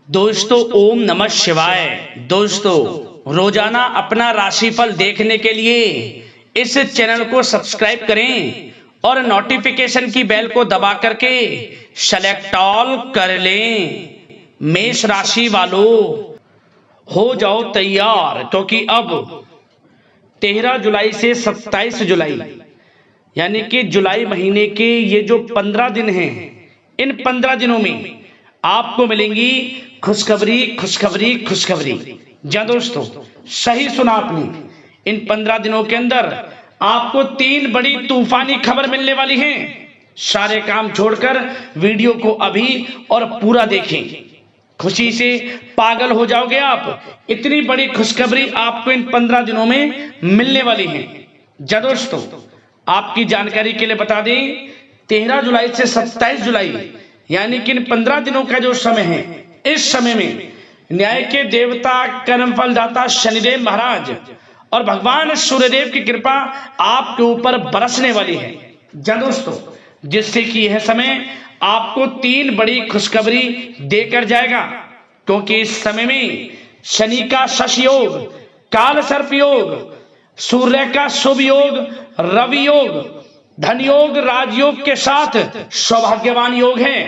दोस्तों ओम नमः शिवाय। दोस्तों रोजाना अपना राशिफल देखने के लिए इस चैनल को सब्सक्राइब करें और नोटिफिकेशन की बेल को दबा करके सेलेक्ट ऑल कर लें। मेष राशि वालों हो जाओ तैयार, क्योंकि अब 13 जुलाई से 27 जुलाई यानी कि जुलाई महीने के ये जो 15 दिन हैं, इन 15 दिनों में आपको मिलेंगी खुशखबरी खुशखबरी खुशखबरी। जी दोस्तों, सही सुना आपने। इन 15 दिनों के अंदर आपको 3 बड़ी तूफानी खबर मिलने वाली हैं। सारे काम छोड़कर वीडियो को अभी और पूरा देखें, खुशी से पागल हो जाओगे आप। इतनी बड़ी खुशखबरी आपको इन 15 दिनों में मिलने वाली है। जी दोस्तों, आपकी जानकारी के लिए बता दें, 13 जुलाई से 27 जुलाई यानी कि इन 15 दिनों का जो समय है, इस समय में न्याय के देवता कर्मफल दाता शनिदेव महाराज और भगवान सूर्यदेव की कृपा आपके ऊपर बरसने वाली है। जी दोस्तों, जिससे कि यह समय आपको 3 बड़ी खुशखबरी देकर जाएगा, क्योंकि इस समय में शनि का शश योग, काल सर्प योग, सूर्य का शुभ योग, रवि योग, धन योग, राजयोग के साथ सौभाग्यवान योग है,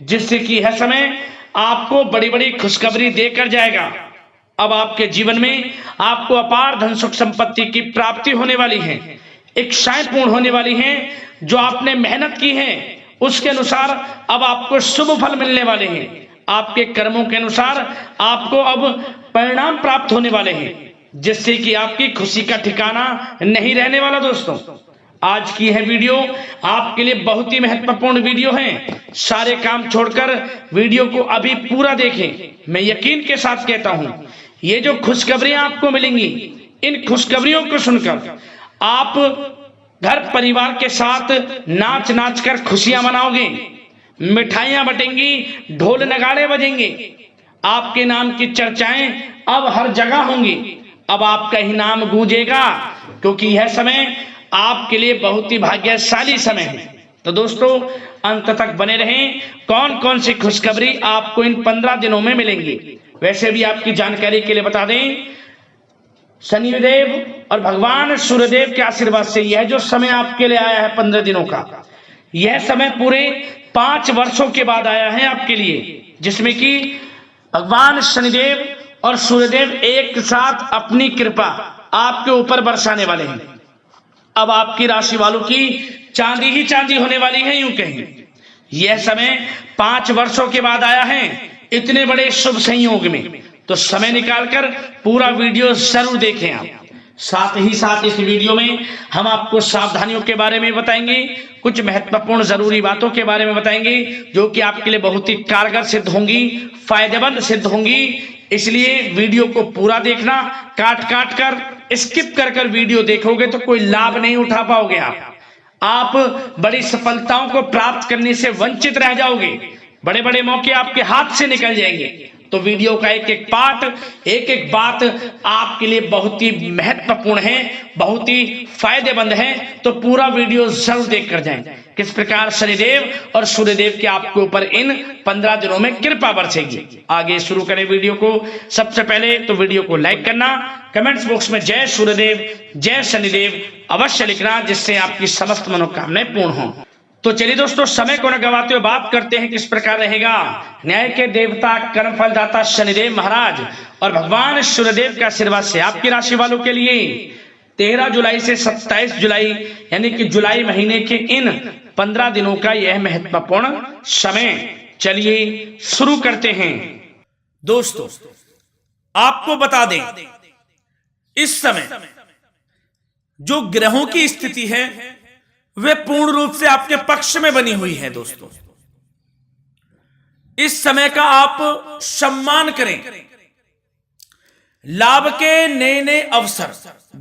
जिससे कि यह समय आपको बड़ी बड़ी खुशखबरी देकर जाएगा। अब आपके जीवन में आपको अपार धन सुख संपत्ति की प्राप्ति होने वाली है, इच्छाएं पूर्ण होने वाली हैं। जो आपने मेहनत की है उसके अनुसार अब आपको शुभ फल मिलने वाले हैं। आपके कर्मों के अनुसार आपको अब परिणाम प्राप्त होने वाले हैं, जिससे कि आपकी खुशी का ठिकाना नहीं रहने वाला। दोस्तों, आज की यह वीडियो आपके लिए बहुत ही महत्वपूर्ण वीडियो है। सारे काम छोड़कर वीडियो को अभी पूरा देखें। मैं यकीन के साथ कहता हूं, ये जो खुशखबरियां आपको मिलेंगी, इन खुशखबरियों को सुनकर आप घर परिवार के साथ नाच नाच कर खुशियां मनाओगे, मिठाइयां बटेंगी, ढोल नगाड़े बजेंगे, आपके नाम की चर्चाएं अब हर जगह होंगी। अब आपका ही नाम गूंजेगा, क्योंकि यह समय आपके लिए बहुत ही भाग्यशाली समय है। तो दोस्तों, अंत तक बने रहें। कौन कौन सी खुशखबरी आपको इन 15 दिनों में मिलेंगी। वैसे भी आपकी जानकारी के लिए बता दें, शनिदेव और भगवान सूर्यदेव के आशीर्वाद से यह जो समय आपके लिए आया है 15 दिनों का, यह समय पूरे 5 वर्षों के बाद आया है आपके लिए, जिसमें कि भगवान शनिदेव और सूर्यदेव एक साथ अपनी कृपा आपके ऊपर बरसाने वाले हैं। अब आपकी राशि वालों की चांदी ही चांदी होने वाली है, यूं कहें। यह समय 5 वर्षों के बाद आया है, इतने बड़े शुभ संयोग में। तो समय निकालकर पूरा वीडियो जरूर देखें आप। साथ ही साथ इस वीडियो में हम आपको सावधानियों के बारे में बताएंगे, कुछ महत्वपूर्ण जरूरी बातों के बारे में बताएंगे, जो कि आपके लिए बहुत ही कारगर सिद्ध होंगी, फायदेमंद सिद्ध होंगी। इसलिए वीडियो को पूरा देखना। काट काट कर, स्किप कर कर वीडियो देखोगे तो कोई लाभ नहीं उठा पाओगे। आप बड़ी सफलताओं को प्राप्त करने से वंचित रह जाओगे। बड़े बड़े मौके आपके हाथ से निकल जाएंगे। तो वीडियो का एक एक पार्ट, एक एक बात आपके लिए बहुत ही महत्वपूर्ण है, बहुत ही फायदेमंद है। तो पूरा वीडियो जरूर देख कर जाएं, किस प्रकार शनिदेव और सूर्यदेव के आपके ऊपर इन 15 दिनों में कृपा बरसेगी। आगे शुरू करें वीडियो को। सबसे पहले तो वीडियो को लाइक करना, कमेंट्स बॉक्स में जय सूर्यदेव जय शनिदेव अवश्य लिखना, जिससे आपकी समस्त मनोकामनाएं पूर्ण हों। तो चलिए दोस्तों, समय को न गवाते हुए बात करते हैं किस प्रकार रहेगा न्याय के देवता कर्मफल दाता शनिदेव महाराज और भगवान सूर्यदेव के आशीर्वाद से आपकी राशि वालों के लिए 13 जुलाई से 27 जुलाई यानी कि जुलाई महीने के इन 15 दिनों का यह महत्वपूर्ण समय। चलिए शुरू करते हैं। दोस्तों, आपको बता दें, इस समय जो ग्रहों की स्थिति है वे पूर्ण रूप से आपके पक्ष में बनी हुई है। दोस्तों, इस समय का आप सम्मान करें। लाभ के नए नए अवसर,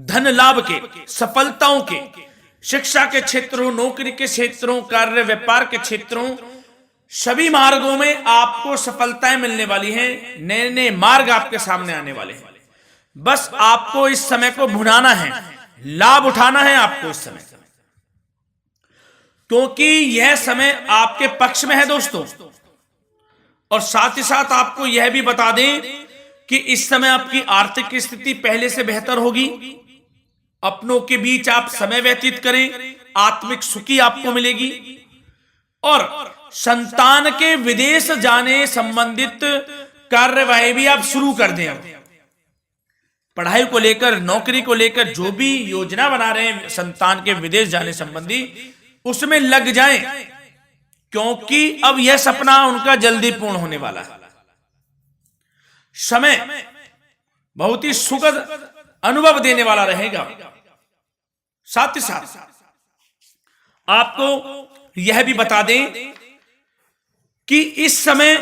धन लाभ के, सफलताओं के, शिक्षा के क्षेत्रों, नौकरी के क्षेत्रों, कार्य व्यापार के क्षेत्रों, सभी मार्गों में आपको सफलताएं मिलने वाली हैं। नए नए मार्ग आपके सामने आने वाले हैं। बस आपको इस समय को भुनाना है, लाभ उठाना है आपको इस समय, क्योंकि यह समय आपके पक्ष में है। दोस्तों, और साथ ही साथ आपको यह भी बता दें कि इस समय आपकी आर्थिक स्थिति पहले से बेहतर होगी। अपनों के बीच आप समय व्यतीत करें, आत्मिक सुखी आपको मिलेगी। और संतान के विदेश जाने संबंधित कार्यवाही भी आप शुरू कर दें। पढ़ाई को लेकर, नौकरी को लेकर जो भी योजना बना रहे हैं संतान के विदेश जाने संबंधी, उसमें लग जाएं, क्योंकि अब यह सपना उनका जल्दी पूर्ण होने वाला है। समय बहुत ही सुखद अनुभव देने वाला रहेगा। साथ ही साथ आपको यह भी बता दें कि इस समय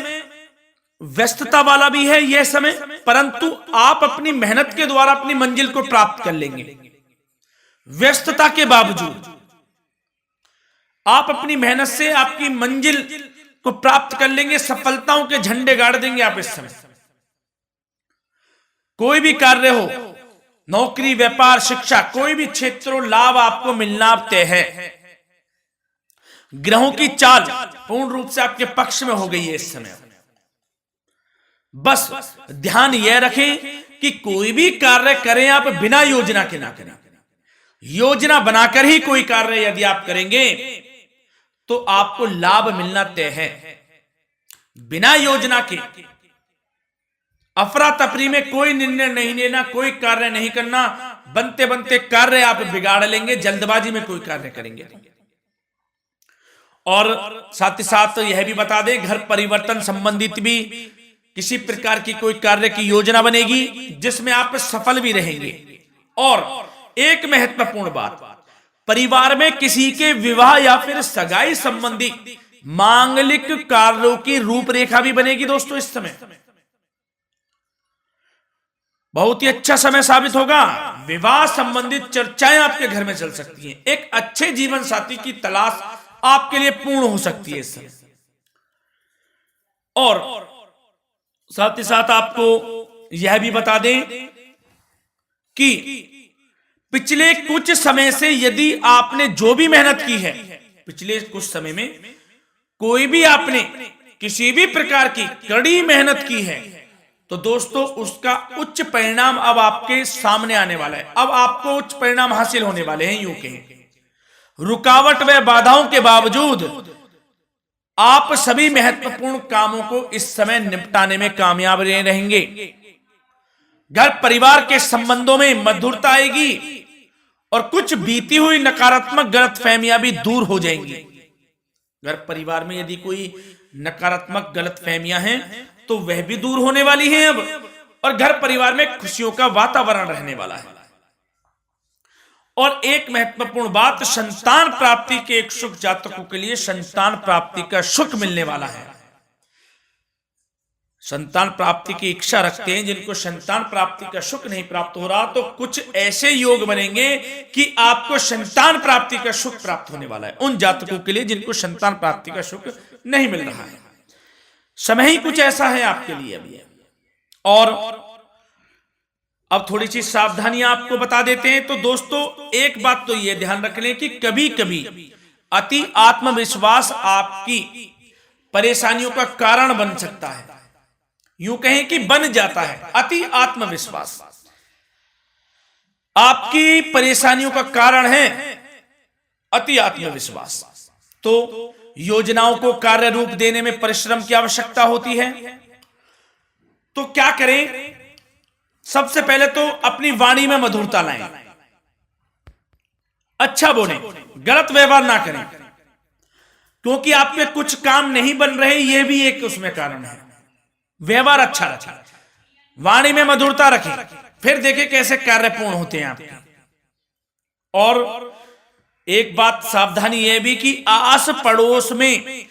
व्यस्तता वाला भी है यह समय, परंतु आप अपनी मेहनत के द्वारा अपनी मंजिल को प्राप्त कर लेंगे। व्यस्तता के बावजूद आप अपनी मेहनत से आपकी मंजिल को प्राप्त कर लेंगे। सफलताओं के झंडे गाड़ देंगे आप इस समय। कोई भी कार्य हो, नौकरी, व्यापार, शिक्षा, कोई भी क्षेत्रों, लाभ आपको मिलना तय है। ग्रहों की चाल पूर्ण रूप से आपके पक्ष में हो गई है इस समय। बस ध्यान यह रखें कि कोई भी कार्य करें आप बिना योजना के ना करें। योजना बनाकर ही कोई कार्य यदि आप करेंगे तो आपको लाभ मिलना तय है। बिना योजना के अफरा तफरी में कोई निर्णय नहीं लेना, कोई कार्य नहीं करना। बनते बनते कार्य आप बिगाड़ लेंगे, जल्दबाजी में कोई कार्य करेंगे। और साथ ही साथ यह भी बता दें, घर परिवर्तन संबंधित भी किसी प्रकार की कोई कार्य की योजना बनेगी जिसमें आप सफल भी रहेंगे। और एक महत्वपूर्ण बात, परिवार में किसी के विवाह या फिर सगाई संबंधी मांगलिक कार्यों की रूपरेखा भी बनेगी दोस्तों। इस समय बहुत ही अच्छा समय साबित होगा। विवाह संबंधित चर्चाएं आपके घर में चल सकती हैं। एक अच्छे जीवन साथी की तलाश आपके लिए पूर्ण हो सकती है इस समय। और साथ ही साथ आपको यह भी बता दें कि पिछले कुछ समय से यदि आपने जो भी मेहनत की है, पिछले कुछ समय में कोई भी आपने किसी भी प्रकार की कड़ी मेहनत की है, तो दोस्तों उसका उच्च परिणाम अब आपके सामने आने वाला है। अब आपको उच्च परिणाम हासिल होने वाले हैं। यूं कहें रुकावट व बाधाओं के बावजूद आप सभी महत्वपूर्ण कामों को इस समय निपटाने में कामयाब रहेंगे। घर परिवार के संबंधों में मधुरता आएगी और कुछ बीती हुई नकारात्मक गलतफहमियां भी दूर हो जाएंगी। घर परिवार में यदि कोई नकारात्मक गलतफहमियां हैं तो वह भी दूर होने वाली हैं अब, और घर परिवार में खुशियों का वातावरण रहने वाला है। और एक महत्वपूर्ण बात, संतान प्राप्ति के इच्छुक जातकों के लिए संतान प्राप्ति का सुख मिलने वाला है। संतान प्राप्ति की इच्छा रखते हैं जिनको संतान प्राप्ति का सुख नहीं प्राप्त हो रहा, तो कुछ ऐसे योग बनेंगे कि आपको संतान प्राप्ति का सुख प्राप्त होने वाला है। उन जातकों के लिए जिनको संतान प्राप्ति का सुख नहीं मिल रहा है, समय ही कुछ ऐसा है आपके लिए अभी। और अब थोड़ी सी सावधानियां आपको बता देते हैं। तो दोस्तों एक बात तो यह ध्यान रख लें कि कभी कभी अति आत्मविश्वास आपकी परेशानियों का कारण बन सकता है। यूं कहें कि बन जाता है। अति आत्मविश्वास आपकी परेशानियों का कारण है। अति आत्मविश्वास तो योजनाओं को कार्य रूप देने में परिश्रम की आवश्यकता होती है। तो क्या करें? सबसे पहले तो अपनी वाणी में मधुरता लाएं, अच्छा बोलें, गलत व्यवहार ना करें, क्योंकि आप पे कुछ काम नहीं बन रहे, यह भी एक उसमें कारण है। व्यवहार अच्छा रखें, वाणी में मधुरता रखें, फिर देखें कैसे कार्य पूर्ण होते हैं आपके। और एक बात सावधानी यह भी कि आस पड़ोस में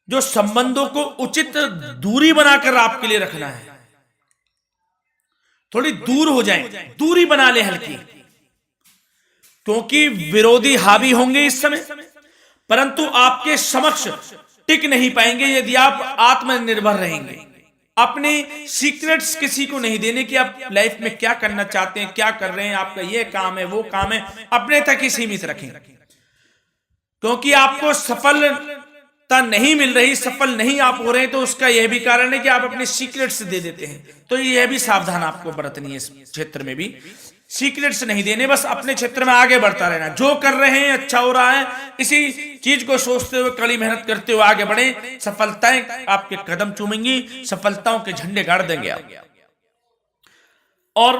जो संबंधों को उचित दूरी बनाकर आपके लिए रखना है। थोड़ी दूर हो जाएं, दूरी बना ले हल्की, क्योंकि विरोधी हावी होंगे इस समय, परंतु आपके समक्ष टिक नहीं पाएंगे यदि आप आत्मनिर्भर रहेंगे। अपने सीक्रेट्स किसी को नहीं देने कि आप लाइफ में क्या करना चाहते हैं, क्या कर रहे हैं, आपका ये काम है, वो काम है, अपने तक ही सीमित रखें, क्योंकि आपको सफल नहीं मिल रही, सफल नहीं आप हो रहे, तो उसका यह भी कारण है कि आप अपने सीक्रेट्स दे देते हैं। तो यह भी सावधान आपको बरतनी है, इस क्षेत्र में भी सीक्रेट्स नहीं देने, बस अपने क्षेत्र में आगे बढ़ता रहना। जो कर रहे हैं अच्छा हो रहा है, इसी चीज को सोचते हुए कड़ी मेहनत करते हुए आगे बढ़े। सफलताएं आपके कदम चूमेंगी, सफलताओं के झंडे गाड़ देंगे आप। और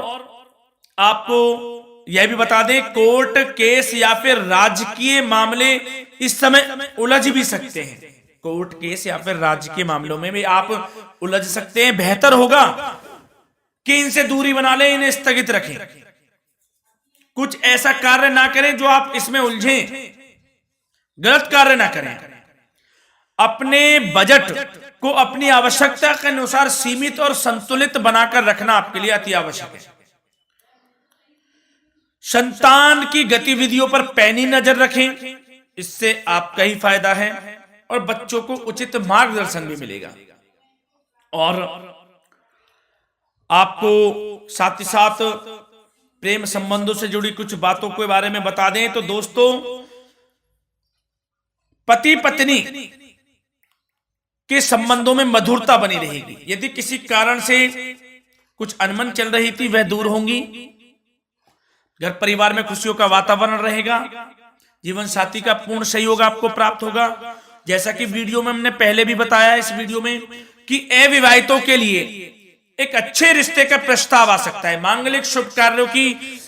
आपको यह भी बता दें, कोर्ट केस या फिर राजकीय मामले इस समय उलझ भी सकते हैं। कोर्ट केस या फिर राजकीय मामलों में भी आप उलझ सकते हैं। बेहतर होगा कि इनसे दूरी बना लें, इन्हें स्थगित रखें, कुछ ऐसा कार्य ना करें जो आप इसमें उलझें, गलत कार्य ना करें। अपने बजट को अपनी आवश्यकता के अनुसार सीमित और संतुलित बनाकर रखना आपके लिए अति आवश्यक है। संतान की गतिविधियों पर पैनी नजर रखें, इससे आपका ही फायदा है और बच्चों को उचित मार्गदर्शन भी मिलेगा। और आपको साथ ही साथ प्रेम संबंधों से जुड़ी कुछ बातों के बारे में बता दें तो दोस्तों, पति पत्नी के संबंधों में मधुरता बनी रहेगी। यदि किसी कारण से कुछ अनबन चल रही थी, वह दूर होंगी। घर परिवार में खुशियों का वातावरण रहेगा। जीवन साथी का पूर्ण सहयोग आपको प्राप्त होगा। जैसा कि वीडियो में हमने पहले भी बताया, इस वीडियो में, कि अविवाहितों के लिए एक अच्छे रिश्ते का प्रस्ताव आ सकता है। मांगलिक शुभ कार्यों की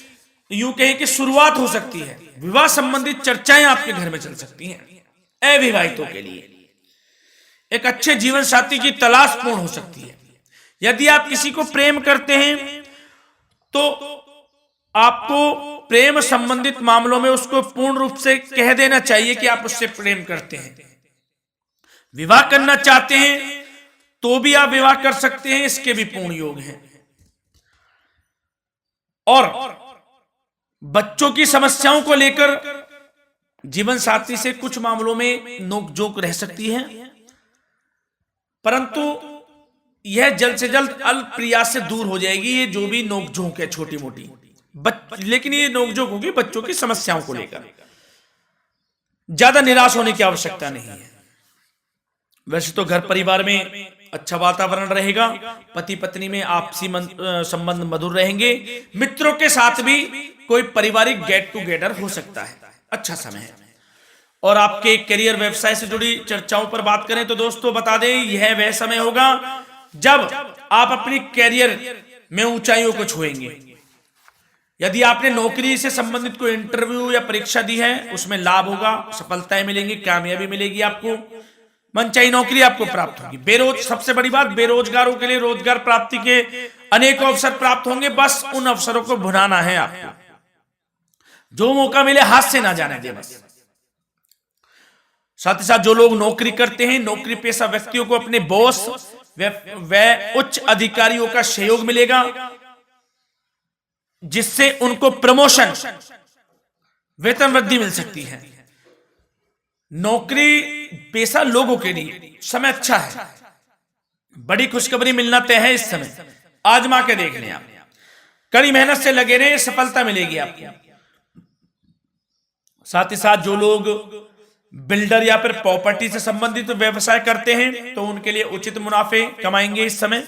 यूं कहें कि शुरुआत हो सकती है। विवाह संबंधित चर्चाएं आपके घर में चल सकती हैं। अविवाहितों के लिए एक अच्छे जीवन साथी की तलाश पूर्ण हो सकती है। यदि आप किसी को प्रेम करते हैं तो आपको प्रेम संबंधित मामलों में उसको पूर्ण रूप से कह देना चाहिए कि आप उससे प्रेम करते हैं। विवाह करना चाहते हैं तो भी आप विवाह कर सकते हैं, इसके भी पूर्ण योग हैं। और बच्चों की समस्याओं को लेकर जीवन साथी से कुछ मामलों में नोकझोंक रह सकती है, परंतु यह जल्द से जल्द अल्प प्रयास से दूर हो जाएगी। ये जो भी नोकझोंक है छोटी मोटी, लेकिन ये नोकझोंक होगी बच्चों की समस्याओं को लेकर। ज्यादा निराश होने की आवश्यकता नहीं है। वैसे तो घर परिवार में अच्छा वातावरण रहेगा। पति पत्नी में आपसी संबंध मधुर रहेंगे। मित्रों के साथ भी कोई पारिवारिक गेट टुगेदर हो सकता है। अच्छा समय है। और आपके करियर व्यवसाय से जुड़ी चर्चाओं पर बात करें तो दोस्तों बता दें, यह वह समय होगा जब आप अपनी करियर में ऊंचाइयों को छुएंगे। यदि आपने नौकरी से संबंधित कोई इंटरव्यू या परीक्षा दी है, उसमें लाभ होगा, सफलताएं मिलेंगी, कामयाबी मिलेगी, आपको मनचाही नौकरी आपको प्राप्त होगी। सबसे बड़ी बात, बेरोजगारों के लिए रोजगार प्राप्ति के अनेक अवसर प्राप्त होंगे। बस उन अवसरों को भुनाना है आपको। जो मौका मिले हाथ से ना जाने दे बस। साथ ही साथ जो लोग नौकरी करते हैं, नौकरी पेशा व्यक्तियों को अपने बॉस व उच्च अधिकारियों का सहयोग मिलेगा, जिससे उनको प्रमोशन, वेतन वृद्धि मिल सकती है। नौकरी पेशा लोगों के लिए समय अच्छा है। बड़ी खुशखबरी मिलना तय है इस समय। आजमा के देख लें आप। कड़ी मेहनत से लगे रहे, सफलता मिलेगी आपको। साथ ही साथ जो लोग बिल्डर या फिर प्रॉपर्टी से संबंधित व्यवसाय करते हैं तो उनके लिए उचित मुनाफे कमाएंगे इस समय,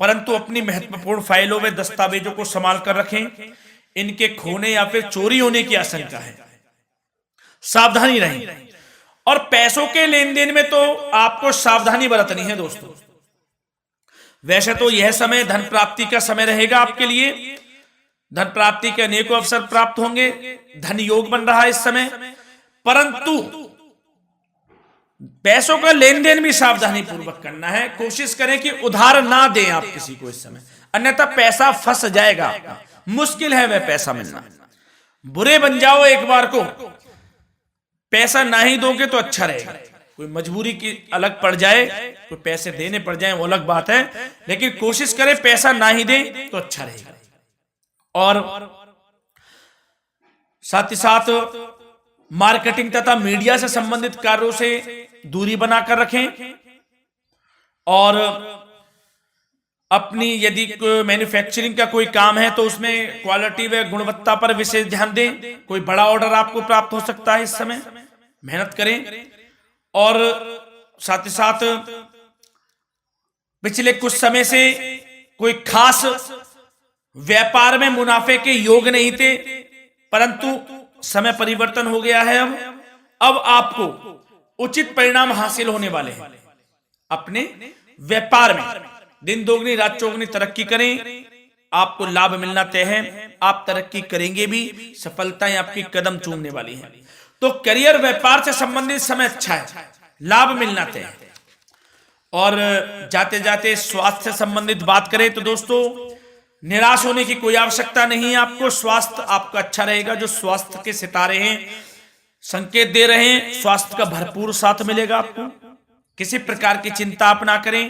परंतु अपनी महत्वपूर्ण फाइलों व दस्तावेजों को संभाल कर रखें। इनके खोने या फिर चोरी होने की आशंका है, सावधानी रहें। और पैसों के लेन देन में तो आपको सावधानी बरतनी है दोस्तों। वैसे तो यह समय धन प्राप्ति का समय रहेगा आपके लिए। धन प्राप्ति के अनेकों अवसर प्राप्त होंगे। धन योग बन रहा है इस समय, परंतु पैसों का लेन देन भी सावधानी पूर्वक करना है। कोशिश करें कि उधार ना दें आप किसी को इस समय, अन्यथा पैसा फंस जाएगा आपका। मुश्किल है वह पैसा मिलना। बुरे बन जाओ एक बार को, पैसा ना ही दोगे तो अच्छा रहेगा। कोई मजबूरी की अलग पड़ जाए, कोई पैसे देने पड़ जाए वो अलग बात है, लेकिन कोशिश करें पैसा ना ही दें तो अच्छा रहेगा। और साथ ही साथ मार्केटिंग तथा मीडिया से संबंधित कार्यों से दूरी बनाकर रखें। और अपनी यदि मैन्युफैक्चरिंग का कोई काम है तो उसमें क्वालिटी व गुणवत्ता पर विशेष ध्यान दें। कोई बड़ा ऑर्डर आपको प्राप्त हो सकता है इस समय, मेहनत करें। और साथ ही साथ पिछले कुछ समय से कोई खास व्यापार में मुनाफे के योग नहीं थे, परंतु समय परिवर्तन हो गया है। अब आपको उचित परिणाम हासिल होने वाले हैं। अपने व्यापार में दिन दोगुनी रात चौगुनी तरक्की करें, आपको लाभ मिलना तय है। आप तरक्की करेंगे भी, सफलताएं आपकी कदम चूमने वाली हैं। तो करियर व्यापार से संबंधित समय अच्छा है, लाभ मिलना तय है। और जाते जाते स्वास्थ्य से संबंधित बात करें तो दोस्तों, निराश होने की कोई आवश्यकता नहीं है। आपको स्वास्थ्य आपका अच्छा रहेगा। जो स्वास्थ्य के सितारे हैं संकेत दे रहे हैं, स्वास्थ्य का भरपूर साथ मिलेगा आपको। किसी प्रकार की चिंता आप ना करें,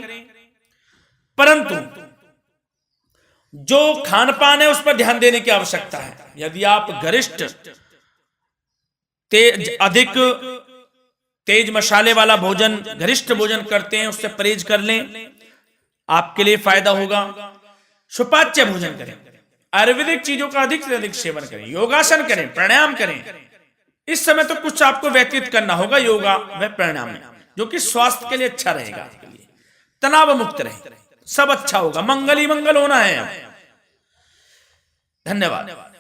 परंतु जो खान पान है उस पर ध्यान देने की आवश्यकता है। यदि आप गरिष्ठ अधिक तेज मसाले वाला भोजन, गरिष्ठ भोजन करते हैं, उससे परहेज कर लें, आपके लिए फायदा होगा। सुपाच्य भोजन करें, आयुर्वेदिक चीजों का अधिक से अधिक सेवन करें, योगासन करें, प्राणायाम करें। इस समय तो कुछ आपको व्यतीत करना होगा योगा व प्राणायाम में, जो कि स्वास्थ्य के लिए अच्छा रहेगा, आपके लिए तनाव मुक्त रहे, सब अच्छा होगा। मंगल ही मंगल होना है। धन्यवाद।